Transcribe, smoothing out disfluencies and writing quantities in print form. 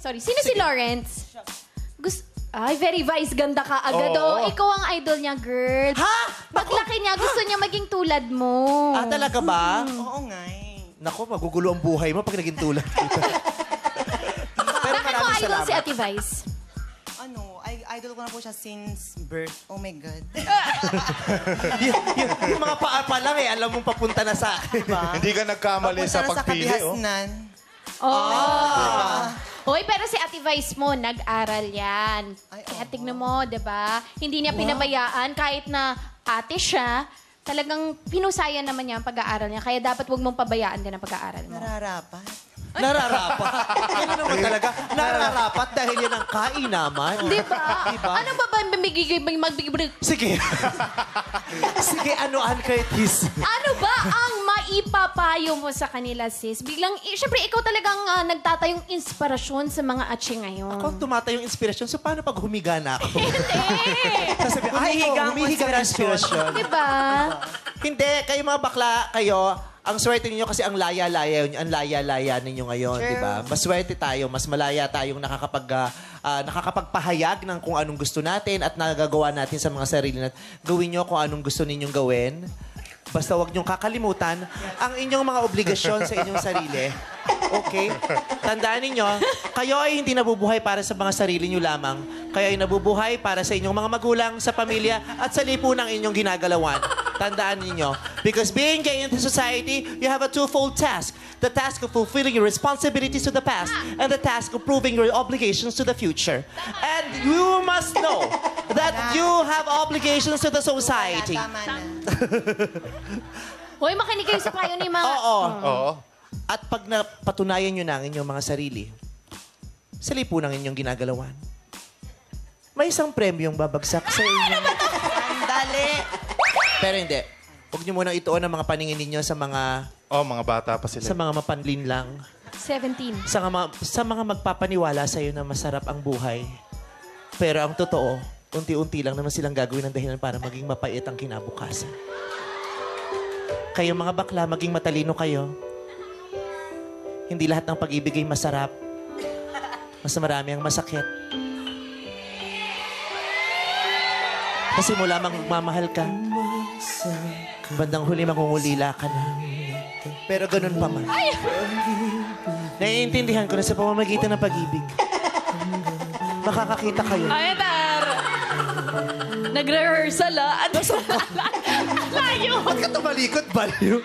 Sorry, sino si Lawrence? Ay, very vice ganda ka agad, oh. Ikaw ang idol niya, girl. Ha? Paglaki niya, gusto niya maging tulad mo. Ah, talaga ba? Oo nga eh. Naku, magugulo ang buhay mo pag naging tulad kita. Pero Bakit mo idol si Ate Vice? Idol ko na po siya since birth. Oh my God. yung mga paa pa lang eh, alam mong papunta na sa akin. Hindi ka nagkamali sa pagpili, oh. Hoy, pero si Ate Vice mo, nag-aral yan. Kaya tignan mo, diba? Hindi niya pinabayaan kahit na ate siya. Talagang pinusayan naman niya ang pag-aaral niya. Kaya dapat wag mong pabayaan din ang pag-aaral mo. Nararapat. Nararapat. Yan naman talaga. Nararapat dahil yan ang kainaman. Diba? Ano ba ba magbigay? Sige. Sige, anuan kay Tis. Ano ba ang maipapayo mo sa kanila, sis? Biglang, syempre, ikaw talagang nagtatayong inspirasyon sa mga atsi ngayon. Ako tumatayong inspirasyon. So, paano pag humiga na ako? Hindi. Sasabi, humihiga ng inspirasyon. Diba? Hindi. Kayo mga bakla, kayo, ang swerte ninyo kasi ang laya-laya ninyo ngayon, di ba? Maswerte tayo, mas malaya tayong nakakapagpahayag ng kung anong gusto natin at nagagawa natin sa mga sarili natin. Gawin nyo kung anong gusto ninyong gawin. Basta huwag nyong kakalimutan ang inyong mga obligasyon sa inyong sarili. Okay? Tandaan ninyo, kayo ay hindi nabubuhay para sa mga sarili nyo lamang. Kayo ay nabubuhay para sa inyong mga magulang, sa pamilya, at sa lipunang inyong ginagalawan. Tandaan ninyo. Because being gay in the society, you have a twofold task. The task of fulfilling your responsibilities to the past and the task of proving your obligations to the future. And you must know that you have obligations to the society. Hoy, makinig kayo sa payo ni mga... Oo. At pag napatunayan nyo na ang inyong mga sarili, sa lipunang inyong ginagalawan, may isang premyong babagsak sa inyo. Andali! Pero hindi. Huwag nyo munang ituon ang mga paningin ninyo sa mga... Mga bata pa sila. Sa mga mapanlin lang. 17. Sa mga magpapaniwala sa'yo na masarap ang buhay. Pero ang totoo, unti-unti lang naman silang gagawin ng dahilan para maging mapait ang kinabukasan. Kayo mga bakla, maging matalino kayo. Hindi lahat ng pag-ibig ay masarap. Mas marami ang masakit. Kasi mo lamang magmamahal ka. Bandang huli mangungulila ka na. Pero ganun pa man. Naiintindihan ko na sa pamamagitan ng pag-ibig. Makakakita kayo. Ay, Tar! Nagre-rehearsal, Ano sa layo? Ba't ka tumalikot, baliw?